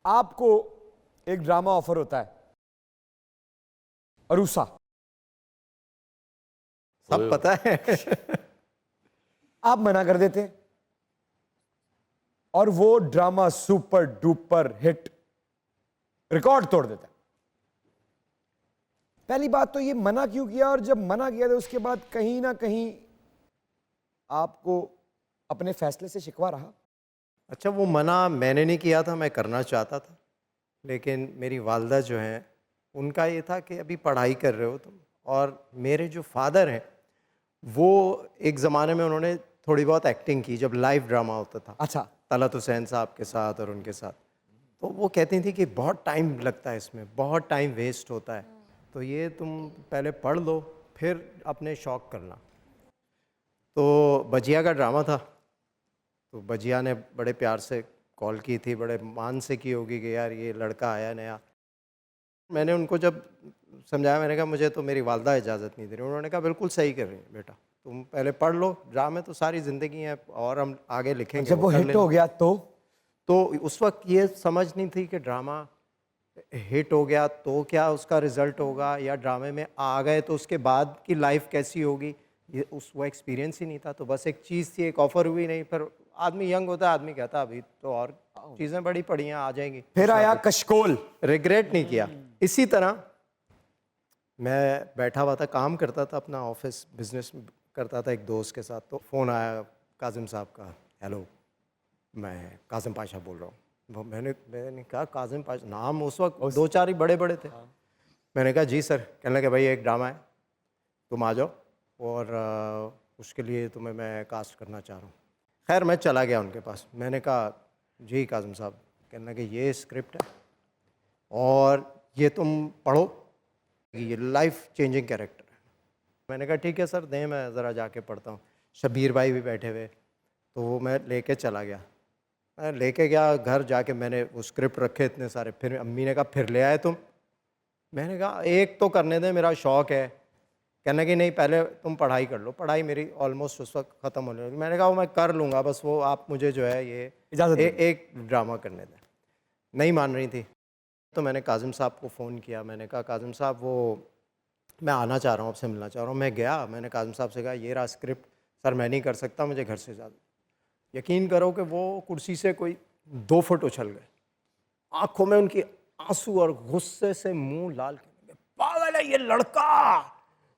आपको एक drama offer होता है, अरूसा, सब पता है। आप मना कर देते हैं और वो drama super duper hit record तोड़ देता है। पहली बात तो ये मना क्यों किया, और जब मना किया तो उसके बाद कहीं ना कहीं आपको अपने फैसले से शिकवा रहा? अच्छा, वो मना मैंने नहीं किया था, मैं करना चाहता था, लेकिन मेरी वालदा जो हैं उनका ये था कि अभी पढ़ाई कर रहे हो तुम, और मेरे जो फादर हैं वो एक ज़माने में उन्होंने थोड़ी बहुत एक्टिंग की जब लाइव ड्रामा होता था। अच्छा। तलत हुसैन साहब के साथ और उनके साथ, तो वो कहती थी कि बहुत टाइम लगता है इसमें, बहुत टाइम वेस्ट होता है, तो ये तुम पहले पढ़ लो फिर अपने शौक़ करना। तो बजिया का ड्रामा था, तो बजिया ने बड़े प्यार से कॉल की थी, बड़े मान से की होगी कि यार ये लड़का आया नया। मैंने उनको जब समझाया, मैंने कहा मुझे तो मेरी वालदा इजाज़त नहीं दे रही। उन्होंने कहा बिल्कुल सही कर रही है बेटा, तुम पहले पढ़ लो, ड्रामे तो सारी ज़िंदगी है और हम आगे लिखेंगे। जब वो हिट हो गया तो उस वक्त ये समझ नहीं थी कि ड्रामा हिट हो गया तो क्या उसका रिज़ल्ट होगा, या ड्रामे में आ गए तो उसके बाद की लाइफ कैसी होगी, ये वो एक्सपीरियंस ही नहीं था। तो बस एक चीज़ थी, एक ऑफ़र हुई नहीं, फिर आदमी यंग होता है, आदमी कहता अभी तो और चीज़ें बड़ी पड़ी हैं, आ जाएंगी। फिर आया कशकोल। रिग्रेट नहीं किया। इसी तरह मैं बैठा हुआ था, काम करता था अपना, ऑफिस बिजनेस करता था एक दोस्त के साथ, तो फ़ोन आया काजिम साहब का। हेलो, मैं काजिम पाशा बोल रहा हूँ। वो मैंने कहा काजिम पाशा, नाम उस वक्त दो चार ही बड़े बड़े थे। मैंने कहा जी सर। कहने लगे भाई एक ड्रामा है, तुम आ जाओ और उसके लिए तुम्हें मैं कास्ट करना चाह रहा हूँ। खैर मैं चला गया उनके पास, मैंने कहा जी काजिम साहब। कहने लगे ये स्क्रिप्ट है और ये तुम पढ़ो, ये लाइफ चेंजिंग कैरेक्टर है। मैंने कहा ठीक है सर, दें मैं ज़रा जाके पढ़ता हूँ। शबीर भाई भी बैठे हुए, तो वो मैं लेके चला गया। मैं लेके गया घर, जाके मैंने वो स्क्रिप्ट रखे इतने सारे। फिर अम्मी ने कहा फिर ले आए तुम? मैंने कहा एक तो करने दें, मेरा शौक़ है। कहने कि नहीं पहले तुम पढ़ाई कर लो। पढ़ाई मेरी ऑलमोस्ट उस वक्त ख़त्म होने लगी। मैंने कहा वो मैं कर लूँगा, बस वो आप मुझे जो है ये इजाज़त एक ड्रामा करने दें। नहीं मान रही थी, तो मैंने काजिम साहब को फ़ोन किया। मैंने कहा काजिम साहब वो मैं आना चाह रहा हूँ, आपसे मिलना चाह रहा हूँ। मैं गया, मैंने काजिम साहब से कहा ये रहा स्क्रिप्ट, सर मैं नहीं कर सकता, मुझे घर से इजाज़त। यकीन करो कि वो कुर्सी से कोई 2 फुट उछल गए, आंखों में उनकी आंसू और गुस्से से मुंह लाल करने लगे। पागल है ये लड़का,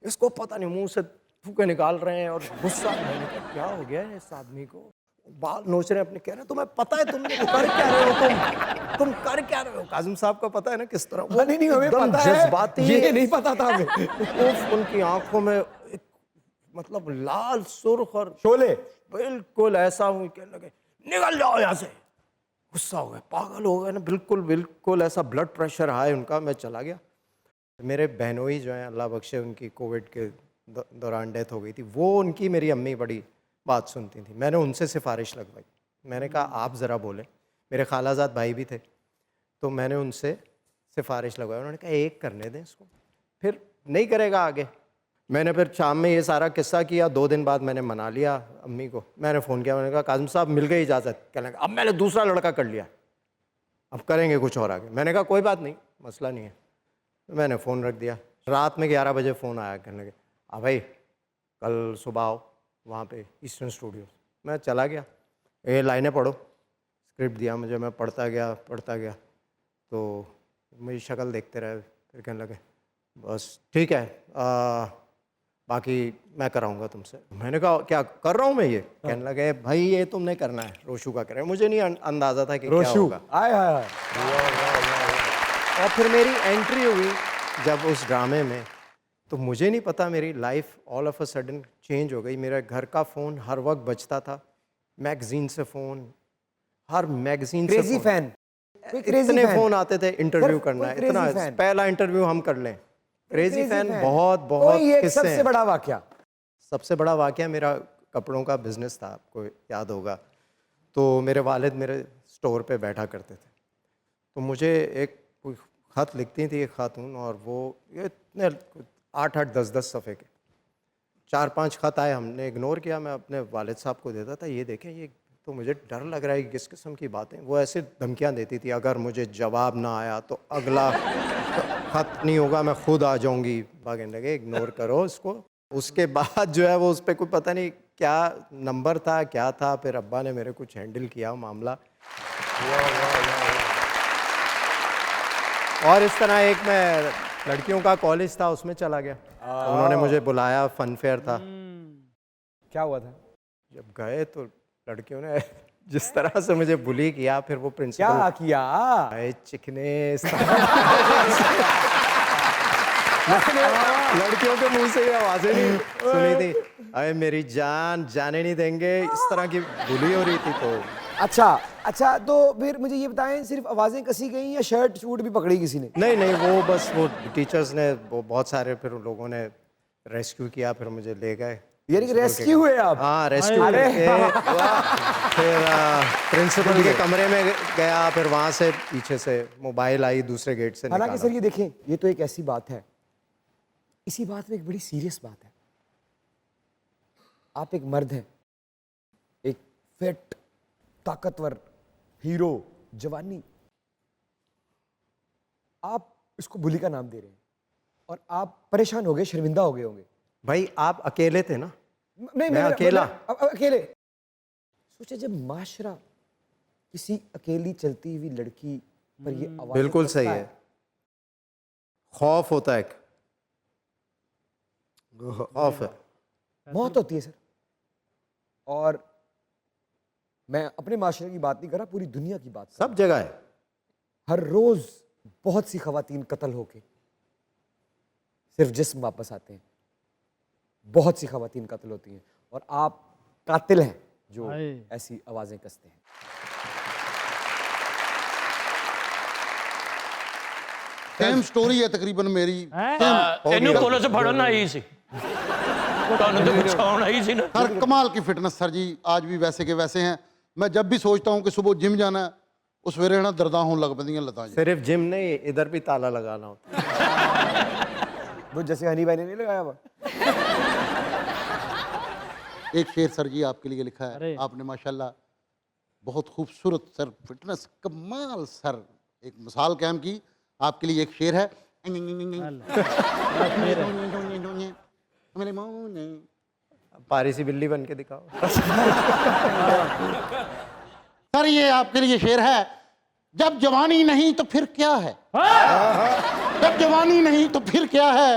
इसको पता नहीं, मुंह से फूके निकाल रहे हैं और गुस्सा। मैंने कहा क्या हो गया है इस आदमी को, बाल नोच रहे हैं अपने। कह रहे हैं तुम्हें पता है तुम कर क्या रहे हो, तुम कर क्या रहे हो। काजिम साहब का पता है ना किस तरह वो नहीं हमें एकदम पता है, जज्बाती, ये नहीं पता था हमें। उनकी आंखों में एक मतलब लाल सुर्ख और शोले। बिल्कुल ऐसा हुई, कहने लगे निकल जाओ यहाँ से। गुस्सा हो गए, पागल हो गए ना, बिल्कुल बिल्कुल ऐसा ब्लड प्रेशर हाई उनका। मैं चला गया। मेरे बहनोई जो हैं अल्लाह बख्शे, उनकी कोविड के दौरान डेथ हो गई थी, वो उनकी मेरी अम्मी बड़ी बात सुनती थी। मैंने उनसे सिफारिश लगवाई, मैंने कहा आप ज़रा बोलें। मेरे खालाजाद भाई भी थे, तो मैंने उनसे सिफारिश लगवाई। उन्होंने कहा एक करने दें इसको, फिर नहीं करेगा आगे। मैंने फिर शाम में ये सारा किस्सा किया। 2 दिन बाद मैंने मना लिया अम्मी को। मैंने फ़ोन किया, मैंने कहा काजिम साहब मिल गई इजाज़त। कहने लगा अब मैंने दूसरा लड़का कर लिया, अब करेंगे कुछ और आगे। मैंने कहा कोई बात नहीं, मसला नहीं है। मैंने फ़ोन रख दिया। रात में 11 बजे फ़ोन आया, कहने लगे हाँ भाई कल सुबह आओ वहाँ पे ईस्टर्न स्टूडियो। मैं चला गया, ये लाइनें पढ़ो। स्क्रिप्ट दिया मुझे, मैं पढ़ता गया। तो मेरी शक्ल देखते रहे, फिर कहने लगे बस ठीक है, बाकी मैं कराऊंगा तुमसे। मैंने कहा क्या कर रहा हूँ मैं ये? कहने लगे भाई ये तुमने करना है, रोशू का करे। मुझे नहीं अंदाज़ा था कि क्या होगा। आए हाय। और फिर मेरी एंट्री हुई जब उस ड्रामे में, तो मुझे नहीं पता मेरी life all of a sudden change हो गई। मेरे घर का फ़ोन हर वक्त बजता था, मैगज़ीन से फ़ोन, हर मैगज़ीन से क्रेजी फैन, इतने फ़ोन आते थे, इंटरव्यू करना है, इतना पहला इंटरव्यू हम कर लें। क्रेजी फैन बहुत किस्से सबसे बड़ा वाकया। सबसे बड़ा वाकया मेरा कपड़ों का बिज़नेस था, आपको याद होगा। तो मेरे वालिद मेरे स्टोर पे बैठा करते थे, तो मुझे एक कोई ख़त लिखती थी एक खातून, और वो ये इतने 8-8 10-10 सफ़े के 4-5 ख़त आए, हमने इग्नोर किया। मैं अपने वालिद साहब को देता था, ये देखें ये तो मुझे डर लग रहा है कि किस किस्म की बातें। वो ऐसे धमकियां देती थी, अगर मुझे जवाब ना आया तो अगला खत नहीं होगा, मैं खुद आ जाऊंगी। भागने लगे, इग्नोर करो इसको। उसके बाद जो है वो उस पर कोई पता नहीं क्या नंबर था, क्या था, फिर अब्बा ने मेरे कुछ हैंडल किया मामला। और इस तरह एक मैं लड़कियों का कॉलेज था, उसमें चला गया। तो उन्होंने मुझे बुलाया, फन फेयर था। क्या हुआ था? जब गए तो लड़कियों ने जिस तरह से मुझे बुली किया, फिर वो प्रिंसिपल क्या किया? आए चिकने इस तरह। लड़कियों के मुंह से ये आवाजें नहीं सुनी थी, अरे मेरी जान, जाने नहीं देंगे, इस तरह की बुली हो रही थी। तो अच्छा, तो फिर मुझे ये बताएं, सिर्फ आवाजें कसी गई या शर्ट शूट भी पकड़ी किसी ने? नहीं, वो बस वो टीचर्स ने वो बहुत सारे, फिर उन लोगों ने रेस्क्यू किया, फिर मुझे ले गए। यानी कि रेस्क्यू हुए आप? हाँ, रेस्क्यू करके फिर प्रिंसिपल के कमरे में गया, फिर वहाँ से पीछे से मोबाइल आई, दूसरे गेट से हालांकि निकाला। सर ये देखें, ये तो एक ऐसी बात है, इसी बात में एक बड़ी सीरियस बात है। आप एक मर्द हैं, एक फिट, ताकतवर, हीरो, जवानी, आप इसको बुली का नाम दे रहे हैं और आप परेशान हो गए, शर्मिंदा हो गए होंगे। भाई आप अकेले थे ना? नहीं, मैं अकेला। अकेले सोचे, जब माशरा किसी अकेली चलती हुई लड़की पर ये आवाज़, बिल्कुल सही है, खौफ होता है, खौफ है, मौत होती है सर। और मैं अपने माशरे की बात नहीं कर रहा, पूरी दुनिया की बात। सब जगह है। हर रोज बहुत सी खवातीन कत्ल होके सिर्फ जिस्म वापस आते हैं, बहुत सी खवातीन कत्ल होती हैं, और आप कातिल हैं जो ऐसी आवाजें कसते हैं। सेम स्टोरी है तकरीबन मेरी। ਇਹਨੂੰ ਕੋਲੋਂ ਸੇ ਫੜਨ ਆਈ ਸੀ, ਤੁਹਾਨੂੰ ਤੇ ਬਚਾਉਣ ਆਈ ਸੀ ਨਾ। सर कमाल की फिटनेस सर जी, आज भी वैसे के वैसे हैं। मैं जब भी सोचता हूँ कि सुबह जिम जाना है, उस वेले ना दर्दां होने लग पैंदियां लतां जी। सिर्फ जिम नहीं, इधर भी ताला लगाना होता। वो जैसे हनी भाई ने नहीं लगाया हुआ। एक शेर सर जी आपके लिए लिखा है आपने, माशाल्लाह बहुत खूबसूरत सर, फिटनेस कमाल सर। एक मिसाल कायम की, आपके लिए एक शेर है। पारिसी बिल्ली बन के दिखाओ। सर ये आपके लिए शेर है, जब जवानी नहीं तो फिर क्या है, जब जवानी नहीं तो फिर क्या है,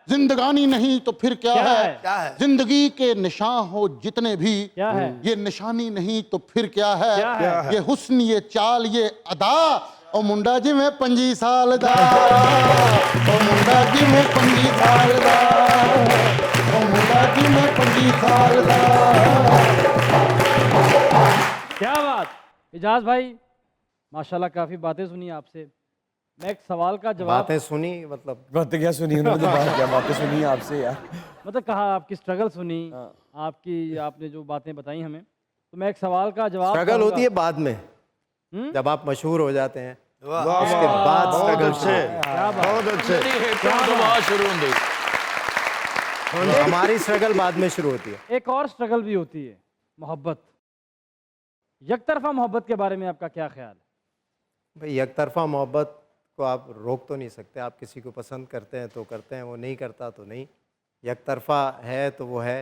जिंदगानी नहीं तो फिर क्या है, जिंदगी के निशान हो जितने भी, ये निशानी नहीं तो फिर क्या है, ये हुस्न, ये चाल, ये अदा, ओ मुंडा जी में 25 साल दा, ओ मुंडा जी में 25 साल दा, ओ मुंडा जी में 25 साल दा। क्या बात, इजाज भाई माशाल्लाह काफ़ी बातें सुनी आपसे। मैं एक सवाल का जवाब, बातें सुनी मतलब बातें क्या सुनी उन्होंने, तो बात क्या बातें सुनी आपसे यार। मतलब कहा आपकी स्ट्रगल सुनी, आपकी आपने जो बातें बताई हमें, तो मैं एक सवाल का जवाब स्ट्रगल दूंगा। होती है बाद में, जब आप मशहूर हो जाते हैं, उसके बाद स्ट्रगल से। क्या बात, ਬਹੁਤ ਅੱਛੇ ਤੋਂ ਬਾਅਦ ਸ਼ੁਰੂ ਹੁੰਦੀ। हमारी स्ट्रगल बाद में शुरू होती है। एक और स्ट्रगल भी होती है, मोहब्बत। यकतरफा मोहब्बत के बारे में आपका क्या ख्याल है? भाई यकतरफा मोहब्बत को आप रोक तो नहीं सकते, आप किसी को पसंद करते हैं तो करते हैं, वो नहीं करता तो नहीं। यकतरफा है तो वो है।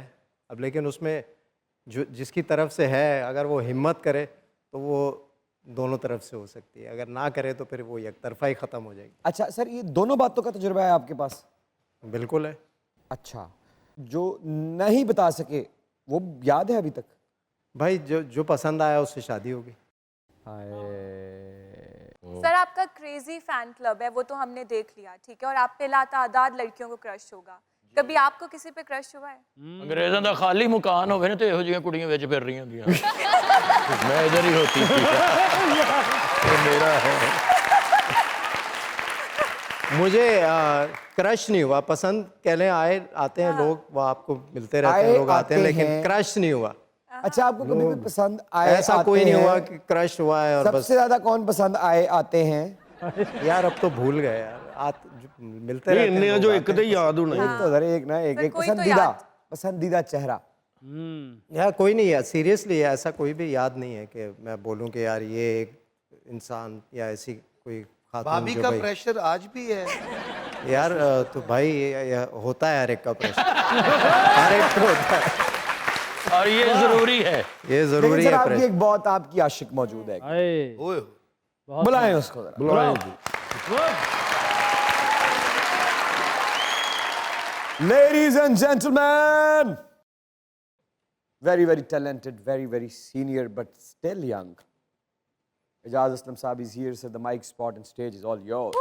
अब लेकिन उसमें जो जिसकी तरफ से है, अगर वो हिम्मत करे तो वो दोनों तरफ से हो सकती है, अगर ना करे तो फिर वो यकतरफा ही ख़त्म हो जाएगी। अच्छा सर, ये दोनों बातों का तजुर्बा है आपके पास? बिल्कुल है। अच्छा, जो नहीं बता सके वो याद है अभी तक? भाई जो पसंद आया उससे शादी होगी। सर आपका क्रेजी फैन क्लब है, वो तो हमने देख लिया, ठीक है, और आप पे लातादाद लड़कियों को क्रश होगा, कभी आपको किसी पे क्रश हुआ है? ਅੰਗਰੇਜ਼ਾਂ ਦਾ ਖਾਲੀ ਮਕਾਨ ਹੋਵੇ ਨਾ ਤੇ ਇਹੋ ਜਿਹੀਆਂ ਕੁੜੀਆਂ ਵਿੱਚ ਫਿਰ ਰਹੀਆਂ ਹੁੰਦੀਆਂ। ਮੈਂ ਇਧਰ ਹੀ ਹੋਤੀ थी, ये मेरा है। मुझे क्रश नहीं हुआ, पसंद कहने आते हैं लोग, वो आपको मिलते रहते हैं, लोग आते हैं, लेकिन क्रश नहीं हुआ। अच्छा, आपको कभी भी पसंद आए, ऐसा आते कोई नहीं हैं? हुआ कि क्रश हुआ है और बस। सबसे ज्यादा कौन पसंद आए आते हैं? यार अब तो भूल गए यार, मिलते रहते हैं ਇੰਨੇ लोग, ਜੋ आते ਇੱਕ ਤੇ हैं। याद होना। एक तो जरा एक ना एक सर, एक कोई तो पसंदीदा याद। पसंदीदा चेहरा यार कोई नहीं है, सीरियसली ऐसा कोई भी याद नहीं है कि मैं बोलूं कि यार ये एक इंसान या ऐसी कोई खातून भाभी जो का भाई प्रेशर आज भी है। यार तो भाई ये होता है हर एक का प्रेशर, हर एक को होता है, और ये जरूरी है। ये लेकिन जरूरी सर है आपकी प्रेशर। एक बहुत आपकी आशिक मौजूद है। आए ओए बहुत बुलाएं उसको जरा। बुलाओ। Ladies and gentlemen, very, very talented, very, very senior, but still young. Ijaz Aslam Saab is here, so the mic spot and stage is all yours.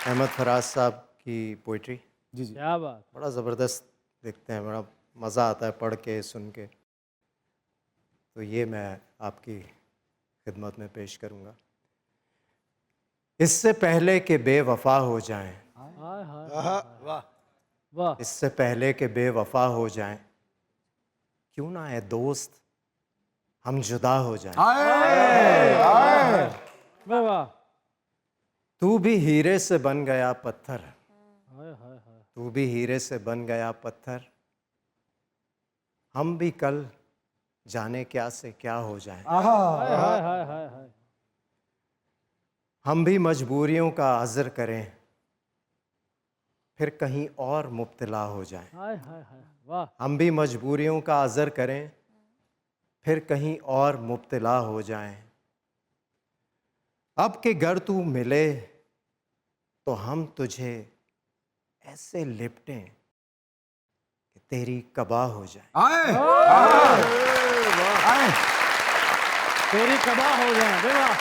Ahmad Faraz साहब की पोइट्री जी जी। क्या बात। बड़ा ज़बरदस्त दिखते हैं, बड़ा मज़ा आता है पढ़ के सुन के, तो ये मैं आपकी खिदमत में पेश करूँगा। इससे पहले कि बेवफा हो जाएं, हाय हाय वाह वाह। इससे पहले कि बेवफा हो जाएं, क्यों ना है दोस्त हम जुदा हो जाएं। वाह वाह। तू भी हीरे से बन गया पत्थर, हाय हाय हाय। तू भी हीरे से बन गया पत्थर, हम भी कल जाने क्या से क्या हो जाएं। हाय हाय हाय हाय हाय। हम भी मजबूरियों का अज़र करें, फिर कहीं और मुब्तला हो जाएं। हाय हाय हाय वाह। हम भी मजबूरियों का अज़र करें, फिर कहीं और मुब्तला हो जाएं। अब के घर तू मिले तो हम तुझे ऐसे लिपटें कि तेरी कबा हो जाए। तेरी कबा हो जाए। वाह।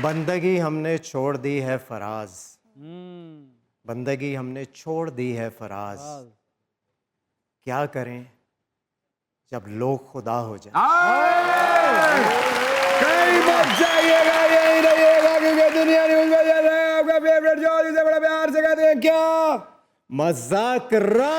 बंदगी हमने छोड़ दी है फराज, हम्म। बंदगी हमने छोड़ दी है फराज, क्या करें जब लोग खुदा हो जाए। कहीं मत जाइएगा, यहीं रहिएगा, क्योंकि दुनिया न्यूज़ में चल रहा है आपका फेवरेट शो, जिसे बड़ा प्यार से कहते हैं क्या? मजाक कर रहा